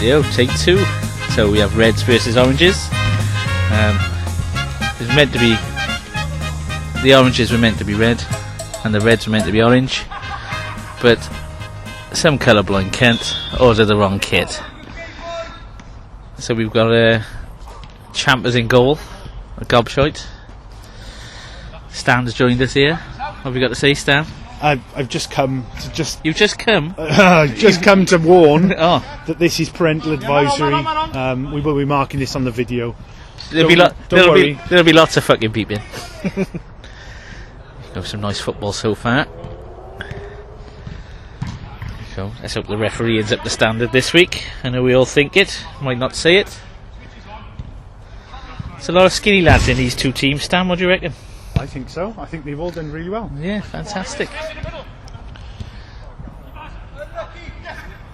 video, take 2. So we have reds versus oranges. It's meant to be, the oranges were meant to be red and the reds were meant to be orange, but some colourblind Kent ordered the wrong kit. So we've got Champers in goal, a gobshite. Stan's joined us here. What have you got to say, Stan? I've just come to You've just come? just come to warn that this is parental advisory. We will be marking this on the video. There'll be lots of fucking peeping. Got some nice football so far. So let's hope the referee ends up the standard this week. I know we all think it, might not say it. There's a lot of skinny lads in these two teams. Stan, what do you reckon? I think so. I think they've all done really well. Yeah, fantastic. What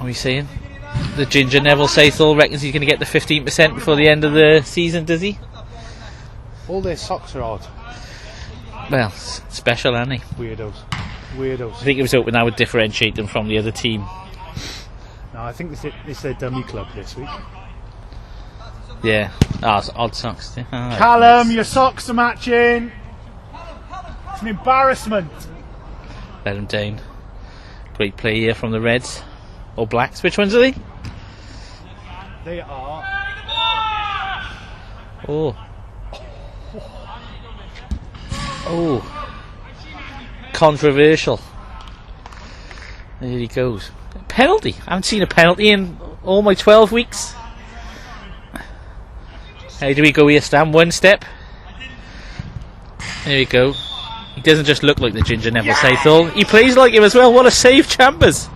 are we saying? The ginger Neville Saithall reckons he's going to get the 15% before the end of the season, does he? All their socks are odd. Well, special, aren't they? Weirdos. I think he was hoping that would differentiate them from the other team. No, I think it's their dummy club this week. Yeah. It's odd socks. Callum, your socks are matching. It's an embarrassment. Let him down. Great play here from the Reds. Or Blacks. Which ones are they? They are. Oh. Controversial. There he goes. Penalty. I haven't seen a penalty in all my 12 weeks. How do we go here, Stan? One step. There we go. He doesn't just look like the ginger Neville Saithall. He plays like him as well. What a save, Chambers.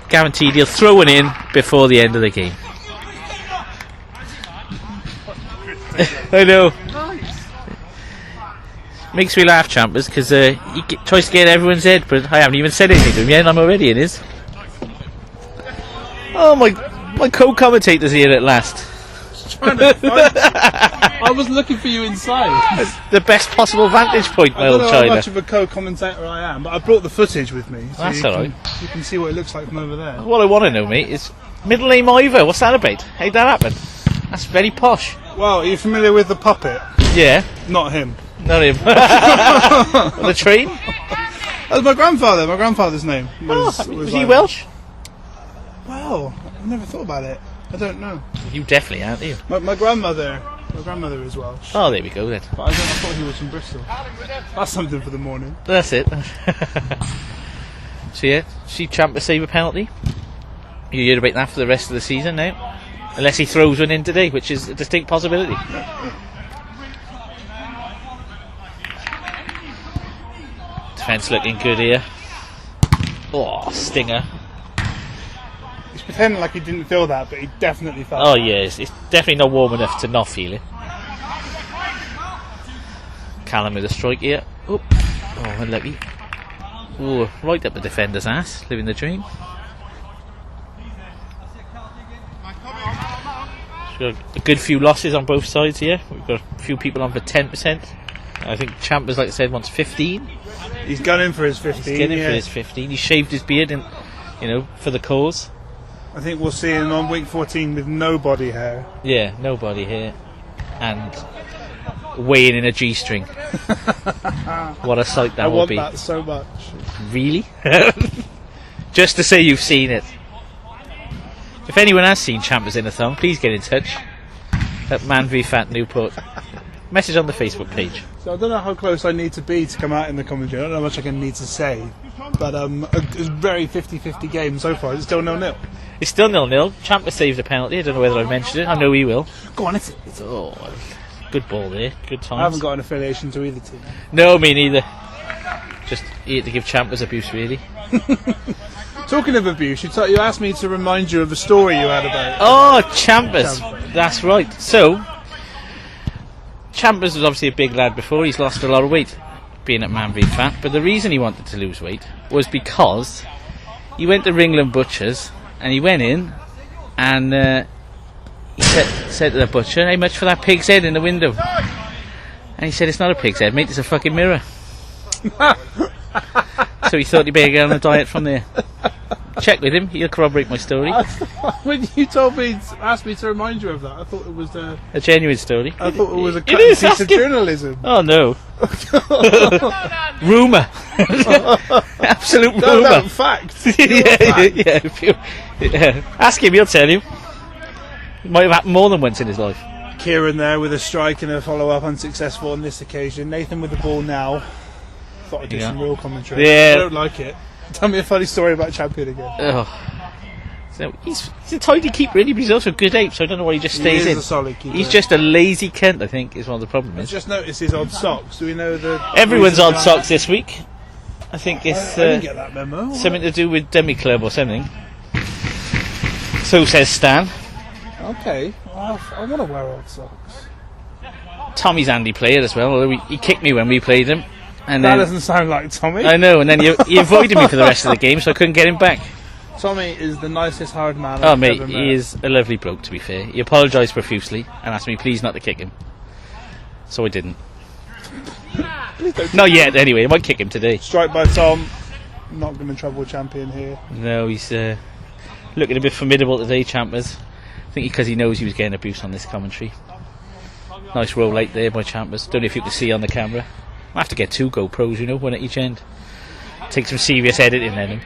Guaranteed he'll throw it in before the end of the game. I know. Makes me laugh, Chambers, because he tries to get everyone's head, but I haven't even said anything to him yet. I'm already in his. Oh, my co-commentator's here at last. I was looking for you inside. The best possible vantage point, my old China. I China. don't know how much of a co-commentator I am, but I brought the footage with me. So that's alright. You can see what it looks like from over there. What I want to know, mate, is middle name Ivor. What's that about? How'd that happen? That's very posh. Well, are you familiar with the puppet? Yeah. Not him. Not him. The train? That was my grandfather. My grandfather's name was he Welsh? Well, I never thought about it. I don't know. You definitely aren't, you? My grandmother is Welsh. Oh, there we go then. But I thought he was from Bristol. That's something for the morning. That's it. So yeah, see Champa save a penalty. You hear about that for the rest of the season now, unless he throws one in today, which is a distinct possibility. Defence looking good here. Oh, stinger. He's pretending like he didn't feel that, but he definitely felt Oh that. yeah, it's definitely not warm enough to not feel it. Callum with a strike here. Oh, unlucky. Oh, right up the defender's ass, living the dream. We've got a good few losses on both sides here. We've got a few people on for 10%. I think Champers, like I said, wants 15. He's gunning for his 15. He's gunning for his 15. He shaved his beard, and for the cause. I think we'll see him on week 14 with no body hair. Yeah, no body hair, and weighing in a G-string. What a sight that will be! I want that so much. Really? Just to say you've seen it. If anyone has seen Champers in a thong, please get in touch at MANvFAT Newport. Message on the Facebook page. So I don't know how close I need to be to come out in the commentary. I don't know how much I can need to say. But it's a very 50-50 game so far. It's still 0-0. It's still 0-0. Champa saved a penalty. I don't know whether I mentioned it. I know he will. Go on, it's good ball there. Good times. I haven't got an affiliation to either team. No, me neither. Just here to give Champers abuse, really. Talking of abuse, you asked me to remind you of a story you had about. Oh, Champers. That's right. So, Champers was obviously a big lad before. He's lost a lot of weight being at MANvFAT. But the reason he wanted to lose weight was because he went to Ringland Butchers and he went in and he said to the butcher, "How much for that pig's head in the window?" And he said, "It's not a pig's head, mate, it's a fucking mirror." So he thought he'd better get on a diet from there. Check with him. He'll corroborate my story. When you asked me to remind you of that, I thought it was A genuine story. I thought it was a It is, piece ask of him. journalism. Oh no. Rumour. Absolute No, rumour. fact. Yeah. Ask him, he'll tell you. It might have happened more than once in his life. Kieran there with a strike and a follow-up unsuccessful on this occasion. Nathan with the ball now. Thought I'd do some real commentary. Yeah. I don't like it. Tell me a funny story about Champion again. Oh. So he's a tidy keeper, really, but he's also a good ape, so I don't know why he just stays He is in. a solid keeper. He's just a lazy cunt, I think, is one of the problems. I've just noticed his odd socks. Do we know the... Everyone's reason odd behind socks this week. I think that? it's I didn't get that memo. something to do with Demi Club or something. So says Stan. Okay. Well, I want to wear odd socks. Tommy's handy player as well, although he kicked me when we played him. And That then, doesn't sound like Tommy. I know, and then he avoided me for the rest of the game, so I couldn't get him back. Tommy is the nicest hard man Oh, I've mate, ever met. he is a lovely bloke, to be fair. He apologised profusely and asked me please not to kick him. So I didn't. Not yet, anyway. I might kick him today. Strike by Tom. Not going to trouble Champion here. No, he's looking a bit formidable today, Champers. I think because he knows he was getting abuse on this commentary. Nice roll light there by Champers. Don't know if you can see on the camera. I have to get 2 GoPros, one at each end. Take some serious editing then.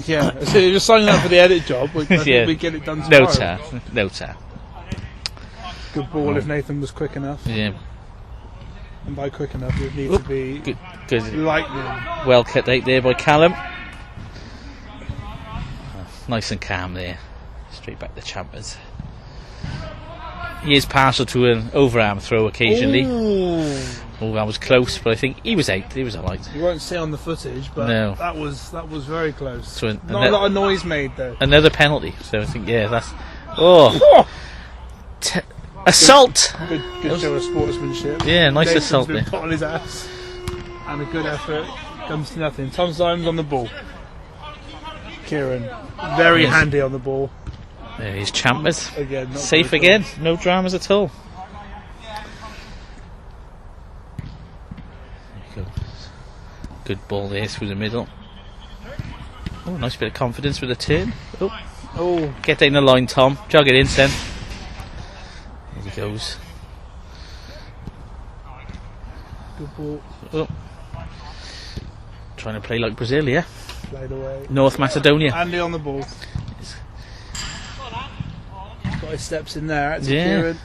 Yeah, so you're signing up for the edit job. I think Yeah. we get it done No tomorrow. tar. No tar. Good ball if Nathan was quick enough. Yeah. And by quick enough, it would need to be Good. lightning. Well cut out there by Callum. Nice and calm there. Straight back to Champers. He is partial to an overarm throw occasionally. Ooh. Oh, that was close, but I think he was out. He was alright. You won't see on the footage, but No. that was very close. So Not a lot of noise made though. Another penalty. So I think, that's... Oh! Assault! Good show of sportsmanship. Yeah, nice Nathan's assault been there. put on his ass. And a good effort comes to nothing. Tom Symes on the ball. Kieran, very Yes. handy on the ball. There he is, Champers. Again, not Safe very again. No dramas at all. There you go. Good ball there through the middle. Oh, nice bit of confidence with the turn. Oh, get down the line, Tom. Jog it in, Sen. There he goes. Good ball. Oh. Trying to play like Brazil, yeah? Played away. North Macedonia. Andy on the ball. Got his steps in there. That's Yeah. Kieran.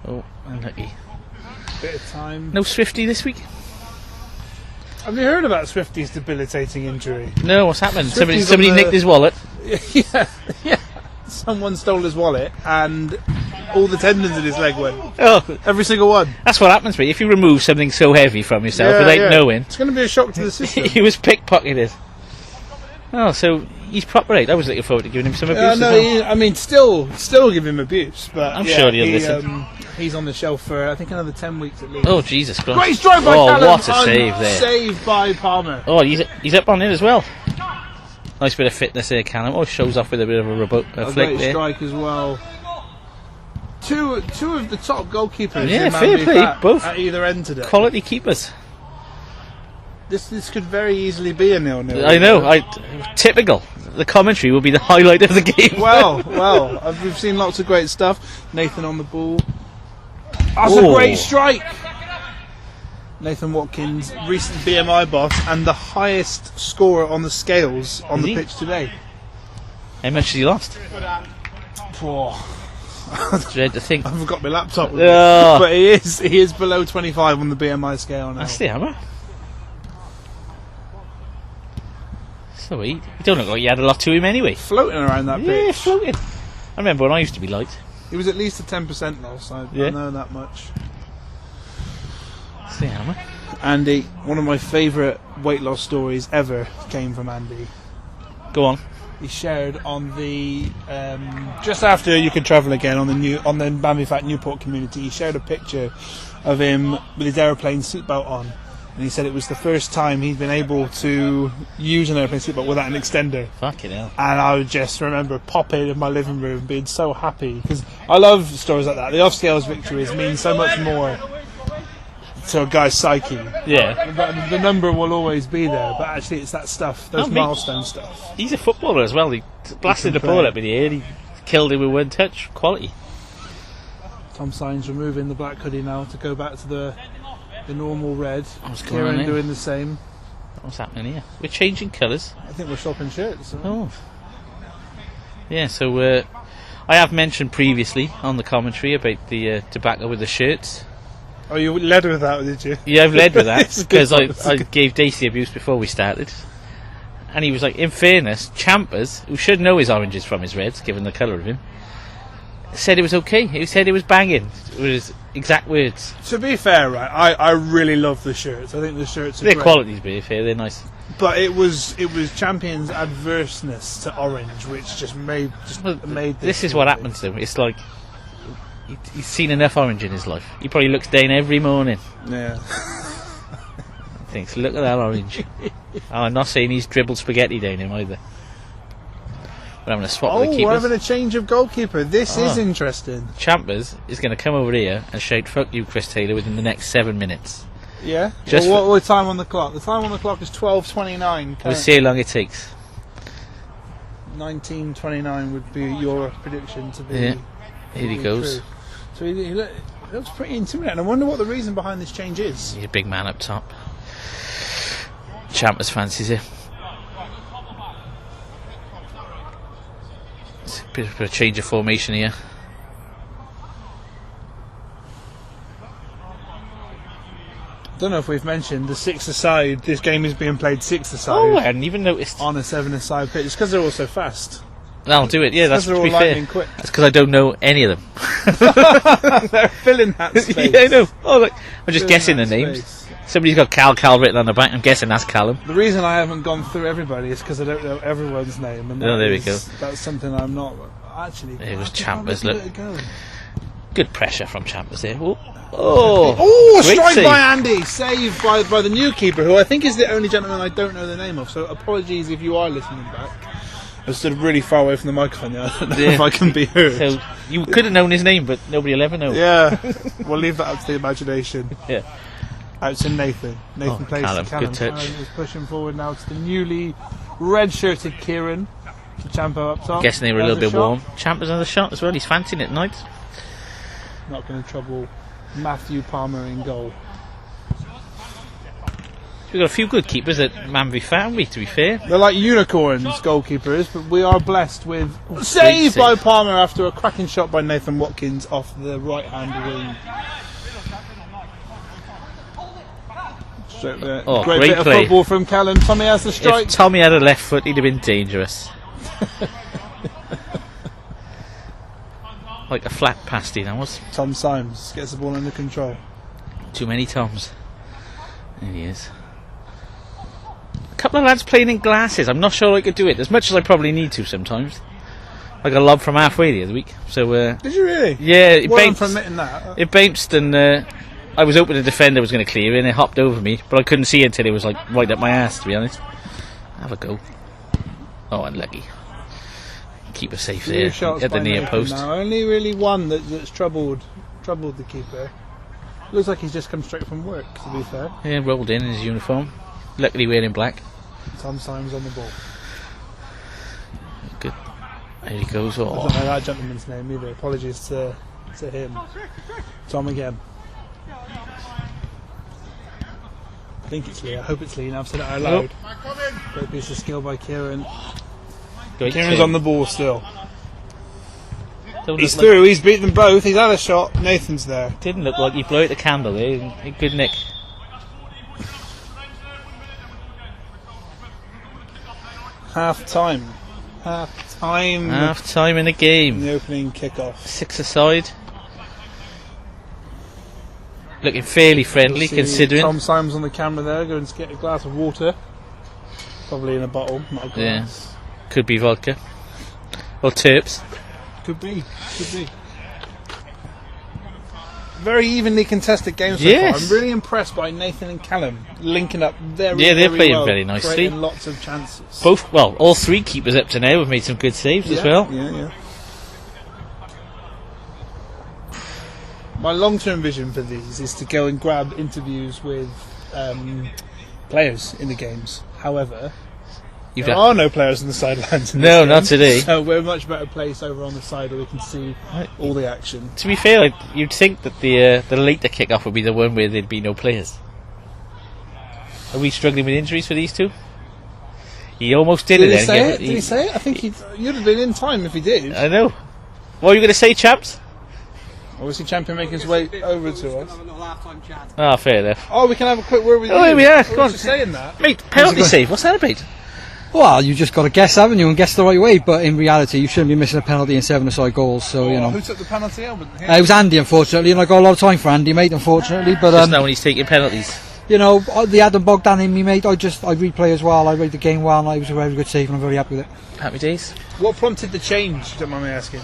Oh, unlucky. Bit of time. No Swifty this week? Have you heard about Swifty's debilitating injury? No, what's happened? Swifty's Somebody on the- nicked his wallet. yeah. Someone stole his wallet and all the tendons in his leg went. Oh, Every single one. that's what happens, mate. If you remove something so heavy from yourself without knowing, It's going to be a shock to the system. he was pickpocketed. Oh, so he's proper right. I was looking forward to giving him some abuse. as well. I mean, still give him abuse, but I'm sure he'll listen. He's on the shelf for I think another 10 weeks at least. Oh, Jesus Christ. Great strike by Oh, Callum. what a save there. Saved by Palmer. Oh, he's up on it as well. Nice bit of fitness there, Callum. Oh, shows off with a bit of a A flick great there. strike as well. Two of the top goalkeepers. Yeah, in fair play, MANvFAT both. at either end today. Quality keepers. This could very easily be a 0-0. I know. Typical. The commentary will be the highlight of the game. Well, we've seen lots of great stuff. Nathan on the ball. That's a Oh. great strike. Nathan Watkins, recent BMI boss and the highest scorer on the scales on Is the he? pitch today. How much has he lost? Poor. Dread to think. I've got my laptop with Oh. me. But he is below 25 on the BMI scale now. That's the hammer. So he don't look like he had a lot to him anyway. Floating around that Yeah, pitch. floating. I remember when I used to be light. He was at least a 10% loss. I know that much. That's the hammer. Andy, one of my favourite weight loss stories ever came from Andy. Go on. He shared on the just after You Can Travel Again on the MANvFAT Newport community. He shared a picture of him with his aeroplane seatbelt on, and he said it was the first time he'd been able to use an aeroplane seatbelt without an extender. Fucking hell. And I would just remember popping in my living room, being so happy because I love stories like that. The off scales victories mean so much more to a guy's psyche. Yeah. But the number will always be there, but actually it's that stuff, those Oh, mate. milestone stuff. He's a footballer as well. He blasted the ball up in the air. He killed it with one touch. Quality. Tom Symes removing the black hoodie now to go back to the normal red. What's going on Kieran here? doing the same. What's happening here? We're changing colours. I think we're swapping shirts. Oh. Yeah, so I have mentioned previously on the commentary about the tobacco with the shirts. Oh, you led with that, did you? Yeah, I've led with that It's a good because one, it's a I good- gave Dacey abuse before we started. And he was like, in fairness, Champers, who should know his oranges from his reds, given the colour of him, said it was okay. He said it was banging. It was his exact words. To be fair, right, I really love the shirts. I think the shirts are Their great. quality's be fair, they're nice. But it was Champion's adverseness to orange, which just made This is what happens to him. It's like he's seen enough orange in his life. He probably looks down every morning. Yeah. Thinks, look at that orange. Oh, I'm not saying he's dribbled spaghetti down him either. But I'm going to swap Oh, with the we're keepers. having a change of goalkeeper. This is interesting. Champers is going to come over here and shout "fuck you, Chris Taylor" within the next 7 minutes. Yeah. Just Well, what time on the clock? The time on the clock is 12:29. We'll see how long it takes. 19:29 would be your prediction to be. Yeah. Here he be goes. true. So he looks pretty intimidating. I wonder what the reason behind this change is. He's a big man up top. Champers fancies it. It's a bit of a change of formation here. Don't know if we've mentioned the 6-a-side. This game is being played 6-a-side Oh, I hadn't even noticed. on a 7-a-side pitch. It's because they're all so fast. That'll do it. Yeah, that's Because they're to all be fair. lightning quick. That's because I don't know any of them. They're filling that space. Yeah, I know. Oh, look, I'm just Filling guessing the that names. space. Somebody's got Cal written on the back. I'm guessing that's Callum. The reason I haven't gone through everybody is because I don't know everyone's name. And Oh, there we is- That's something I'm not actually. It was I just can't Champers, let look. it go. Good pressure from Champers there. Oh, Oh, great strike save. by Andy, saved by the new keeper, who I think is the only gentleman I don't know the name of. So apologies if you are listening back. I stood really far away from the microphone. I don't know Yeah. if I can be heard. So you could have known his name, but nobody will ever know. Yeah, we'll leave that up to the imagination. Yeah. Out to Nathan. Nathan plays Callum, to Callum. good touch. Callum is pushing forward now to the newly red-shirted Kieran. To Champo up top. Guessing they were a Has little bit shot. warm. Champers on the shot as well. He's fancying it tonight. Not going to trouble Matthew Palmer in goal. We've got a few good keepers at MANvFAT, haven't we, to be fair? They're like unicorns, goalkeepers, but we are blessed with save by save. Palmer after a cracking shot by Nathan Watkins off the right-hand wing. Straight there. Oh, great great bit of play. football from Callum. Tommy has the strike. If Tommy had a left foot, he'd have been dangerous. Like a flat pasty, that was. Tom Symes gets the ball under control. Too many Toms. There he is. A couple of lads playing in glasses. I'm not sure I could do it as much as I probably need to sometimes. Like a lob from halfway the other week. So, Did you really? yeah, it Well, I'm bounced. permitting that. It bounced and I was hoping the defender was going to clear it and it hopped over me, but I couldn't see it until it was like right up my ass, to be honest. Have a go. Oh, unlucky. Keeper safe Few there shots at the by near Nathan post. now. Only really one that's troubled the keeper. Looks like he's just come straight from work, to be fair. Yeah, rolled in his uniform. Luckily wearing black. Tom Symes on the ball. Good. There he goes. I don't Oh, know that gentleman's name either. Apologies to him. Tom again. I think it's Lee. I hope it's Lee. Now I've said it out loud. Great piece of skill by Kieran. great Kieran's save. on the ball still. Don't He's look like- through. He's beat them both. He's had a shot. Nathan's there. Didn't look like he blew out the candle there. Good nick. Half time. Half time. Half time in the game. The opening kickoff. 6-a-side. Looking fairly friendly You'll see considering. Tom Symes on the camera there, going to get a glass of water. Probably in a bottle, not a Yeah. glass. Could be vodka. Or terps. Could be. Could be. Very evenly contested game so Yes. far. I'm really impressed by Nathan and Callum linking up very, Yeah, they're very playing well, very nicely. creating lots of chances. Both, well, all three keepers up to now have made some good saves as well. Yeah, yeah. My long-term vision for these is to go and grab interviews with players in the games. However, there are no players on the sidelines. No, not today. So we're a much better place over on the side where we can see all the action. To be fair, you'd think that the later kick-off would be the one where there'd be no players. Are we struggling with injuries for these two? He almost did it. Did he say it? I think you'd have been in time if he did. I know. What are you going to say, chaps? Obviously, champion making his way over to us. Ah, fair enough. Oh, we can have a quick word with you. Oh, here we are. Go on. Saying that. Mate, penalty save. What's that about? Well, you just got to guess, haven't you, and guess the right way. But in reality, you shouldn't be missing a penalty in 7-a-side goals. So you know. Who took the penalty out? It was Andy, unfortunately, and I got a lot of time for Andy, mate. Unfortunately, but Just now when he's taking penalties. you know, the Adam Bogdan in me, mate. I replay as well. I read the game well, and it was a very good save, and I'm very happy with it. Happy days. What prompted the change? Don't mind me asking.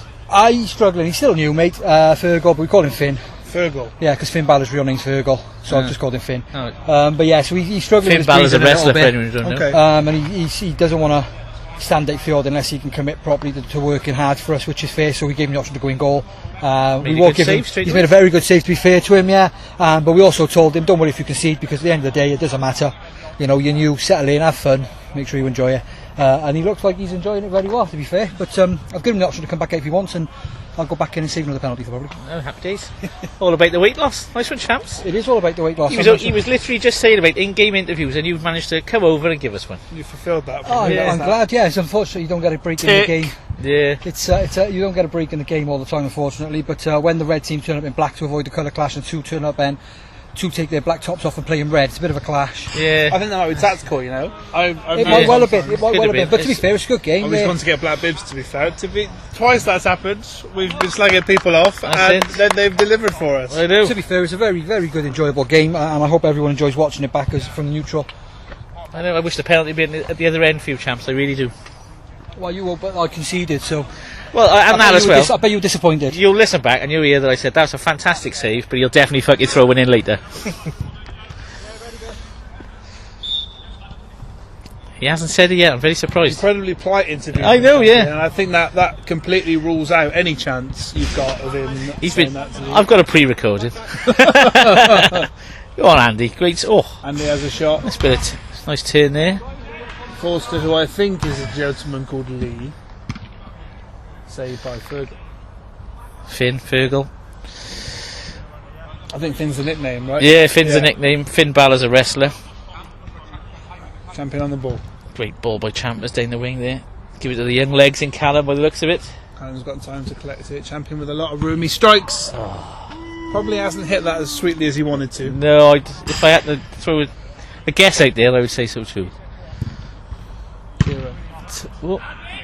He's struggling. He's still new, mate. Fergal, but we call him Finn. Fergal. Yeah, because Finn Balor's real name's Fergal, so I've just called him Finn. Oh. But yeah, so he's struggling. Finn Balor's a wrestler, for bit. anyone who don't know. Okay. And he doesn't want to stand at field unless he can commit properly to working hard for us, which is fair. So we gave him the option to go in goal. We won't give him. He's made a very good save, to be fair to him, yeah. But we also told him, don't worry if you concede, because at the end of the day, it doesn't matter. You know, you're new, settle in, have fun, make sure you enjoy it. And he looks like he's enjoying it very well, to be fair. But I've given him the option to come back out if he wants, and I'll go back in and save another penalty probably. Oh, happy days. All about the weight loss. Nice one, champs. It is all about the weight loss. He was literally just saying about in-game interviews, and you've managed to come over and give us one. You fulfilled that. Oh, yeah, I'm glad. Yeah, it's unfortunate you don't get a break in the game. Yeah. It's you don't get a break in the game all the time, unfortunately. But when the red team turn up in black to avoid the colour clash, and two turn up and two take their black tops off and play in red, it's a bit of a clash. Yeah. I think that might be tactical, you know. It might well have been. It might well have been. But to be fair, it's a good game. I was going to get black bibs, to be fair. Twice that's happened. We've been slagging people off, and then they've delivered for us. I do. To be fair, it's a very, very good, enjoyable game, and I hope everyone enjoys watching it back as from neutral. I know. I wish the penalty had been at the other end for you, champs. I really do. Well, you will, but I conceded, so. Well, and that as well. I bet you were disappointed. You'll listen back and you'll hear that I said that's a fantastic save, but he'll definitely fucking throw one in later. He hasn't said it yet. I'm very surprised. Incredibly polite interview. I know, yeah. And I think that completely rules out any chance you've got of him. I've got a pre-recorded. Go on, Andy. Great. Oh, Andy has a shot. Nice turn there. Falls to who I think is a gentleman called Lee. Saved by Fergal. Finn, Fergal. I think Finn's a nickname, right? Yeah, Finn's a nickname. Finn Balor's a wrestler. Champion on the ball. Great ball by Champers down the wing there. Give it to the young legs in Callum by the looks of it. Callum's got time to collect it. Champion with a lot of room. He strikes. Probably hasn't hit that as sweetly as he wanted to. No, if I had to throw a guess out there, I would say so too.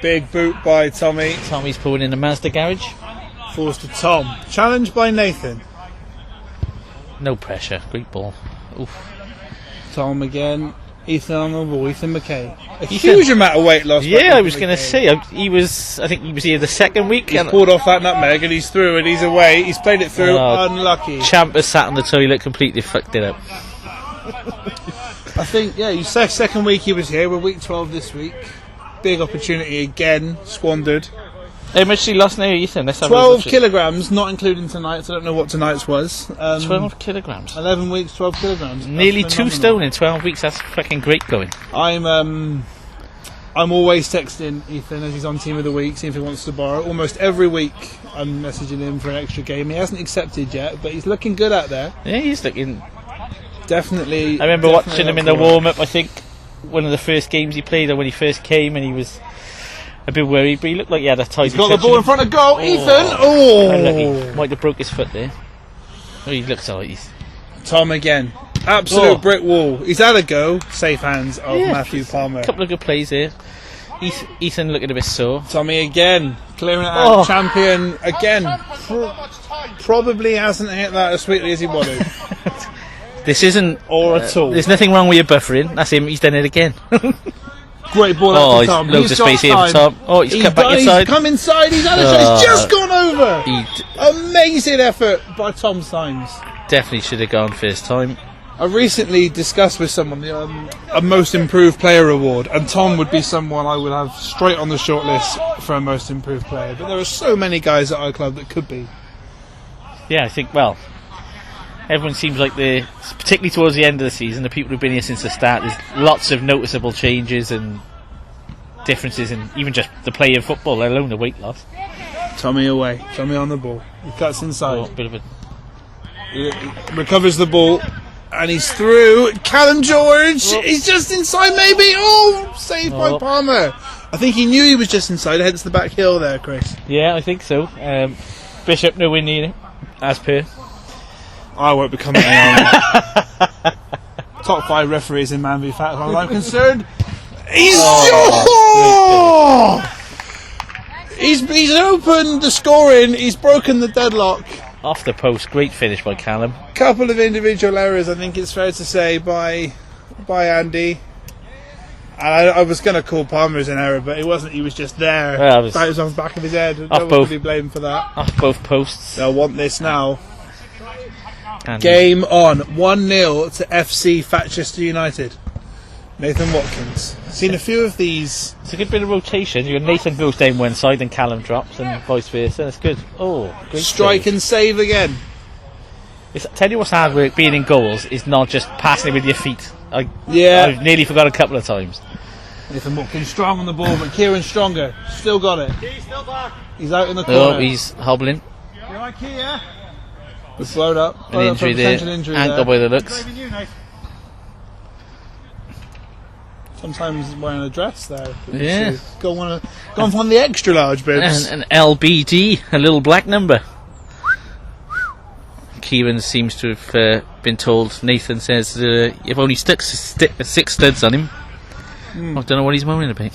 Big boot by Tommy. Tommy's pulling in the Mazda garage. Falls to Tom. Challenged by Nathan. No pressure. Great ball. Oof. Tom again. Ethan on the ball. Ethan McKay. Huge amount of weight loss. Yeah, I was going to say. I think he was here the second week. He's pulled off that nutmeg and he's through and he's away. He's played it through. Unlucky. Champ has sat on the toilet, completely fucked it up. I think, you said second week he was here. We're week 12 this week. Big opportunity again, squandered. How much he lost now, Ethan? 12 kilograms, not including tonight's. I don't know what tonight's was. 12 kilograms. 11 weeks, 12 kilograms. Nearly 2 stone in 12 weeks. That's fucking great going. I'm always texting Ethan as he's on Team of the Week, seeing if he wants to borrow. Almost every week I'm messaging him for an extra game. He hasn't accepted yet, but he's looking good out there. Yeah, he's looking. Definitely. I remember watching him in the warm-up, I think, one of the first games he played, or when he first came, and he was a bit worried, but he looked like he had a tight. He's got the ball in front of goal, Ethan! Oh! Might have broke his foot there. Oh, he looks alright. Tom again. Absolute brick wall. He's had a go. Safe hands of Matthew Palmer. A couple of good plays there. Ethan looking a bit sore. Tommy again. Clearing it out. Champion again. Probably hasn't hit that as sweetly as he wanted. This isn't. Or at all. There's nothing wrong with your buffering. That's him. He's done it again. Great ball out to Tom. Loads of space here for Tom. Oh, he's cut back inside. He's come inside. He's had a shot. He's just gone over. Amazing effort by Tom Symes. Definitely should have gone first time. I recently discussed with someone a Most Improved Player award, and Tom would be someone I would have straight on the shortlist for a Most Improved Player. But there are so many guys at our club that could be. Yeah, I think, well, everyone seems like particularly towards the end of the season, the people who've been here since the start, there's lots of noticeable changes and differences in even just the play of football, let alone the weight loss. Tommy away. Tommy on the ball. He cuts inside. Oh, bit of a... He recovers the ball. And he's through. Callum George. Oh. He's just inside, maybe. Oh, saved by Palmer. I think he knew he was just inside, hence the back heel there, Chris. Yeah, I think so. Bishop nowhere near it, as per. I won't be commenting on top 5 referees in MANvFAT as far as I'm concerned. He's opened the scoring. He's broken the deadlock. Off the post, great finish by Callum. Couple of individual errors, I think it's fair to say, by Andy. And I was going to call Palmer's an error, but it wasn't. He was just there. Well, it was on the back of his head. Off No one both, can be blamed for that. Off both posts. They'll want this now. And Game on. 1-0 to FC Fatchester United. Nathan Watkins. Seen a few of these. It's a good bit of rotation. Nathan goes down one side and Callum drops, and vice versa. That's good. Oh, great Strike save. and save again. Tell you what's hard work being in goals is not just passing it with your feet. Yeah. I've nearly forgot a couple of times. Nathan Watkins strong on the ball, but Kieran stronger. Still got it. He's out in the corner. Oh, he's hobbling. You like here? He's slowed up. An injury there. Ankle by the looks. Sometimes he's wearing a dress there. Yeah. Go on the extra large bibs. And an LBD, a little black number. Kieran seems to have been told. Nathan says you've only stuck 6 studs on him. I don't know what he's moaning about.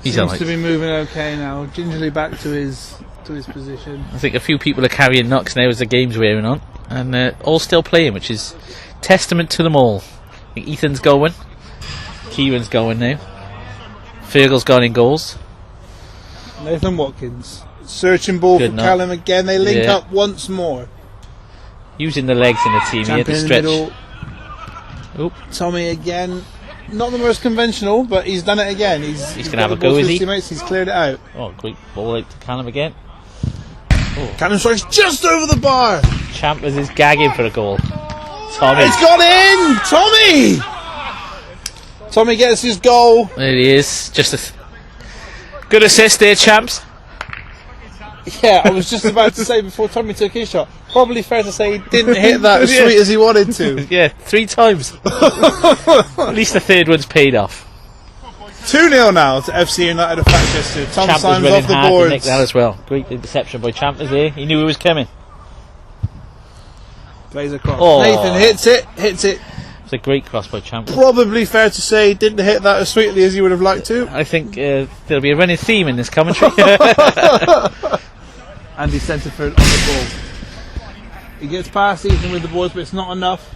He's Seems alright. to be moving okay now. Gingerly back to his position. I think a few people are carrying knocks now as the game's wearing on, and all still playing, which is testament to them all. I think Ethan's going. Kieran's going now. Fergal's gone in goals. Nathan Watkins. Searching ball Good for knock. Callum again. They link Yeah. up once more. Using the legs in the team here to Champion in the stretch. middle. Oop. Tommy again. Not the most conventional, but he's done it again. He's He's got gonna have the a go, ball to is his he? teammates, he's cleared it out. Oh, great ball out to Callum again. Callum strikes just over the bar. Champers is gagging for a goal. Tommy. It's gone in! Tommy! Tommy gets his goal. There he is. Just a good assist there, champs. Yeah, I was just about to say before Tommy took his shot. Probably fair to say he didn't hit that as sweet as he wanted to. Yeah, 3 times. At least the third one's paid off. 2-0 now to FC United of Fatchester. Tom Champ was Symes running off the hard to boards. nick that as well. Great interception by Champers there. He knew it was coming. Plays across. Oh. Nathan hits it. It's a great cross by Champers. Probably fair to say he didn't hit that as sweetly as he would have liked to. I think there'll be a running theme in this commentary. Andy Centerford on the ball. He gets past Ethan with the boards, but it's not enough.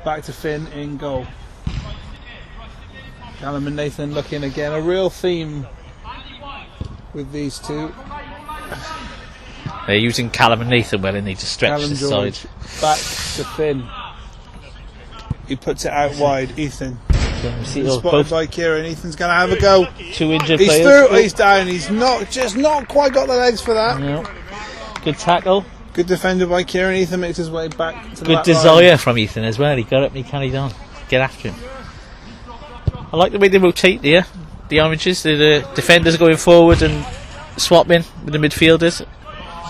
Back to Finn in goal. Callum and Nathan looking again. A real theme with these two. They're using Callum and Nathan well, and they just stretch Callum the George side. back to Finn. He puts it out wide. Ethan. You see He's those spotted both by Kieran. Ethan's going to have a go. 2 injured He's players. through. He's down. He's not quite got the legs for that. No. Good tackle. Good defender by Kieran. Ethan makes his way back to the Good back desire line. from Ethan as well. He got up and he carried on. Get after him. I like the way they rotate there. The oranges, the defenders going forward and swapping with the midfielders.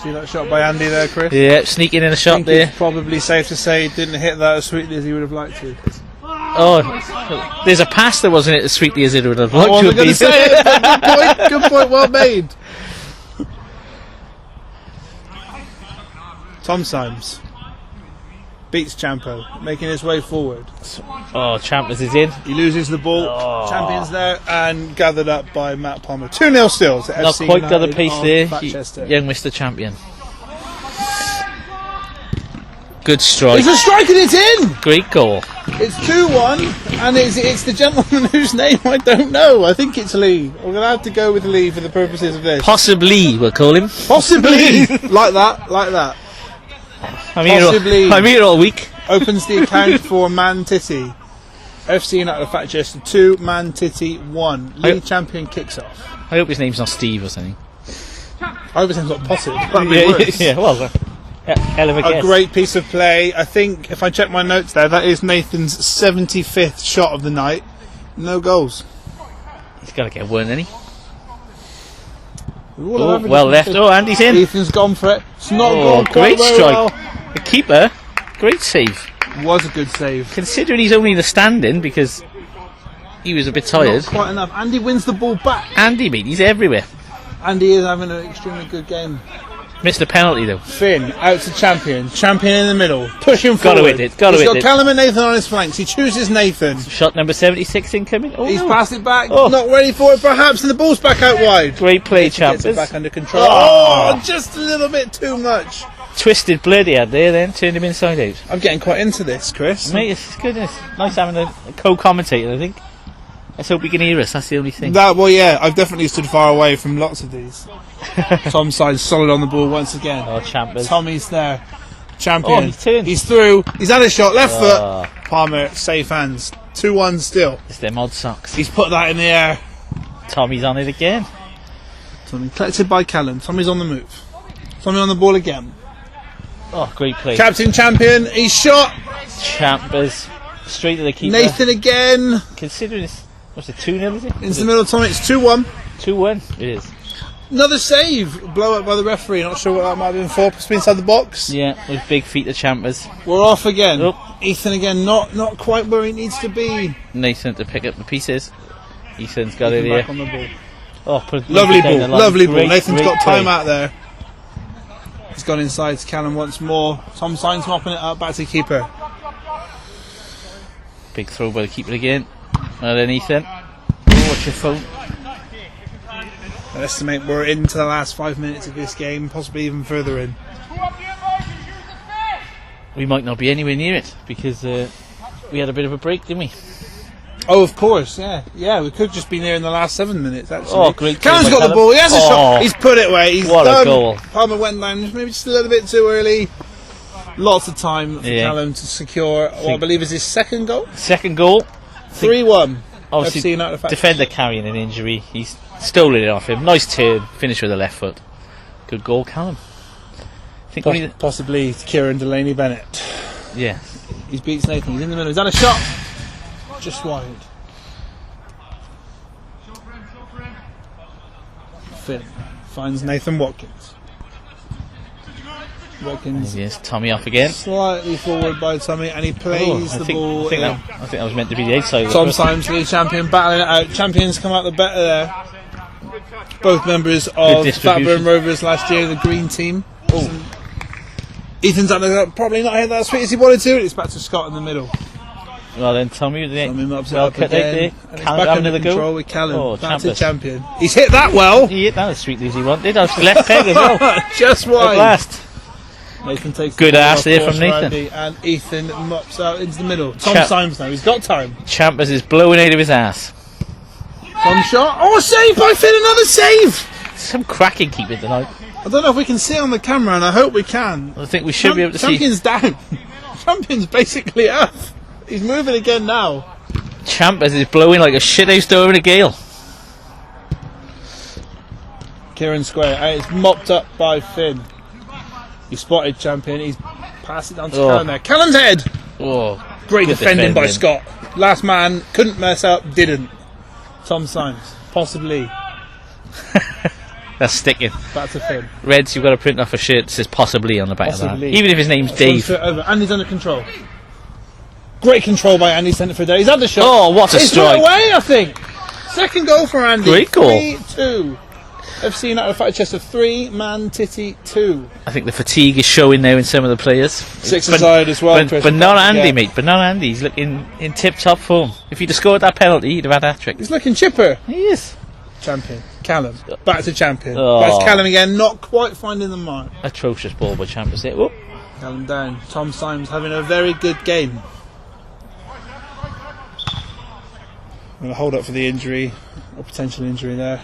See that shot by Andy there, Chris? Yeah, sneaking in a I shot think there. it's probably safe to say he didn't hit that as sweetly as he would have liked to. Oh, there's a pass that wasn't as sweetly as it would have I liked to wasn't have going to been. say it, but good point, well made. Tom Symes beats Champo, making his way forward. Oh, Champers is in. He loses the ball. Oh. Champions there and gathered up by Matt Palmer. 2-0 still to Not FC quite got the United pace of there. Fatchester. Young Mr. Champion. Good strike. There's a strike and it's in! Great goal. It's 2-1 and it's the gentleman whose name I don't know. I think it's Lee. We're going to have to go with Lee for the purposes of this. Possibly, we'll call him. Possibly! like that. Possibly. I'm here all week. Opens the account for Man Titty. FC United of Fatchester 2, Man Titty 1. League champion kicks off. I hope his name's not Steve or something. I hope his name's not Potted. That'd be worse. Yeah, well, Hell of a guess. great piece of play. I think, if I check my notes there, that is Nathan's 75th shot of the night. No goals. He's got to get one, hasn't he? Oh, well left. Oh, Andy's in. Ethan's gone for it. It's not gone quite great very strike. well. The keeper, great save. Was a good save. Considering he's only in the standing because he was a bit tired. Not quite enough. Andy wins the ball back. Andy, mate, he's everywhere. Andy is having an extremely good game. Missed the penalty though. Finn out to Champion. Champion in the middle. Pushing forward. Gotta hit it. Gotta He's hit got it. Callum and Nathan on his flanks. He chooses Nathan. Shot number 76 incoming. Oh, He's no. passed it back. Oh. Not ready for it perhaps. And the ball's back out wide. Great play, Gets it Champers. back under control. Oh. Oh, just a little bit too much. Twisted blood he had there, then turned him inside out. I'm getting quite into this, Chris. Mate, it's good. It's nice having a co-commentator, I think. Let's hope he can hear us, that's the only thing. Well, yeah, I've definitely stood far away from lots of these. Tom's side solid on the ball once again. Oh, Champers. Tommy's there. Champion. Oh, he's turned. He's through. He's had a shot. Left foot. Palmer, safe hands. 2-1 still. It's them odd socks. He's put that in the air. Tommy's on it again. Tommy collected by Callum. Tommy's on the move. Tommy on the ball again. Oh, great play. Captain Champion. He's shot. Champers. Straight to the keeper. Nathan again. Considering it's, what's it, 2-0 is it? Into the middle of Tommy. It's 2-1. 2-1. It is. Another save. Blow up by the referee. Not sure what that might have been for. Supposed to be inside the box. Yeah, with big feet to Champers. We're off again. Oh. Ethan again. Not quite where he needs to be. Nathan to pick up the pieces. Ethan's got it Ethan here. back on the ball. Oh, put Lovely down ball. the line. Lovely ball. Great, Nathan's great got time play. out there. He's gone inside to Callum once more. Tom Signs mopping it up. Back to keeper. Big throw by the keeper again. And then Ethan. Oh, watch your phone. I estimate we're into the last 5 minutes of this game, possibly even further in. We might not be anywhere near it because we had a bit of a break, didn't we? Oh, of course, yeah. Yeah, we could just be near in the last 7 minutes, actually. Oh, great. Callum's play by got the Callum. ball. He has a Oh, shot. He's put it away. He's what done. a goal. Palmer went down maybe just a little bit too early. Lots of time for Callum to secure what I believe is his second goal. Second goal. 3-1. Obviously, defender carrying an injury. He's stolen it off him. Nice turn. Finish with the left foot. Good goal, Callum. I think possibly Kieran Delaney Bennett. Yeah. He's beats Nathan. He's in the middle. He's had a shot. Just wide. Finn finds Nathan Watkins. Watkins. Yes, Tommy off again. Slightly forward by Tommy, and he plays the ball. I think that was meant to be the outside. Tom Symes, lead champion, battling it out. Champions come out the better there. Both members of Fatburn Rovers last year, the green team. Oh. Ethan's probably not hit that sweet as he wanted to. It's back to Scott in the middle. Well then, Tommy mops well up cut again. out there. Callum having another control go. with Callum. Oh, back to champion. He's hit that well. He hit that as sweetly as he wanted. I was left peg as well. Just wide. At last. Nathan takes good ass there from Nathan. Nathan. And Ethan mops out into the middle. Tom Symes now. He's got time. Champers is blowing out of his ass. One shot. Oh, save by Finn. Another save. Some cracking keeper tonight. I don't know if we can see on the camera, and I hope we can. I think we should be able to Champion's down. Champion's basically up. He's moving again now. Champers is blowing like a shithouse door in a gale. Kieran Square. And it's mopped up by Finn. He spotted Champion. He's passed it down to Callum there. Callum's head. Oh, great defending by Scott. Last man couldn't mess up. Didn't. Tom Symes. Possibly. That's sticking. Back to Finn. Reds, you've got to print off a shirt that says possibly on the back of that. Even if his name's Dave. Andy's under control. Great control by Andy, centre for there. He's had the shot. Oh, what a strike. He's put away, I think. Second goal for Andy. Great goal. 3-2. FC United Fatchester 3, Man Titty 2. I think the fatigue is showing now in some of the players. Six-a-side as well. But not Andy, mate. But not Andy. He's looking in tip-top form. If he'd have scored that penalty, he'd have had that trick. He's looking chipper. He is. Champion. Callum. Back to Champion. Oh. Back to Callum again. Not quite finding the mark. Atrocious ball by Champers there. Whoop. Callum down. Tom Symes having a very good game. I'm going to hold up for the injury, or potential injury there.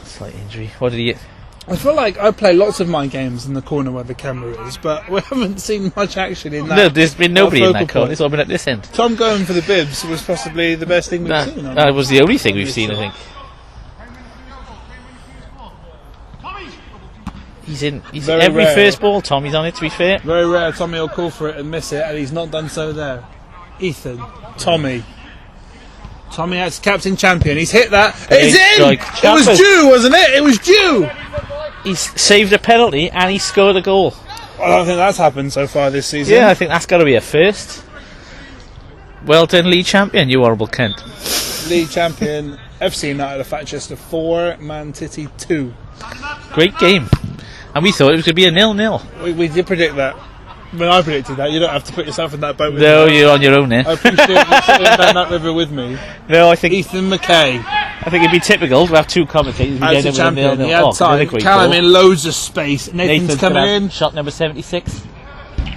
Slight injury. What did he get? I feel like I play lots of my games in the corner where the camera is, but we haven't seen much action in that. No, there's been nobody in that corner. It's all been at this end. Tom going for the bibs was possibly the best thing we've seen. That was the only thing we've seen, I think. He's in Very every rare. first ball. Tommy's on it. To be fair, Very rare. Tommy will call for it and miss it, and he's not done so there. Ethan, Tommy. Tommy as captain champion. He's hit that. It's in! Strike. It was due, wasn't it? It was due! he's saved a penalty and he scored a goal. I don't think that's happened so far this season. Yeah, I think that's got to be a first. Well done, league champion, you horrible cunt. League champion, FC United of Fatchester 4, Man Titty 2. Great game. And we thought it was going to be a 0-0. We did predict that. When I predicted that, you don't have to put yourself in that boat with No, me. you're on your own there. I appreciate you sitting down that river with me. No, I think Ethan McKay, it'd be typical to have two commentators. as the champion, he had another time. great Callum goal. in loads of space. Nathan's gonna coming have in. Shot number 76.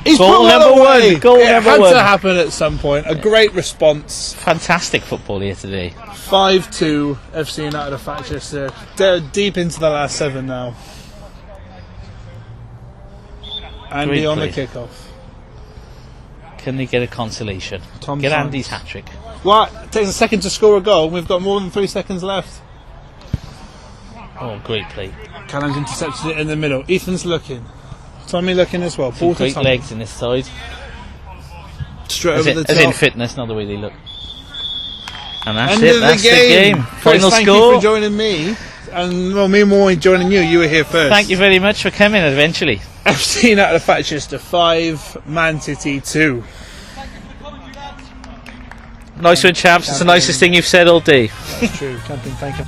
He's Goal put well number away. one, goal it number had one. to happen at some point. A great response. Fantastic football here today. 5-2 FC United of Fatchester. They're deep into the last 7 now. Andy Great on play. the kickoff. Can they get a consolation? Tom Get Sands. Andy's hat trick. What? It takes a second to score a goal. We've got more than 3 seconds left. Oh, great play. Callum's intercepted it in the middle. Ethan's looking. Tommy looking as well. Two Ball to great Tommy. legs in this side. Straight As over in, the as in top. fitness, not the way they look. And that's End it. of That's the game. Final Thank score. you for joining me. And well, me more joining you. You were here first. Thank you very much for coming eventually. FC United of Fatchester 5, Man Titty 2. Nice one, chaps. It's the nicest thing you've said all day. That's true. Champion, thank you.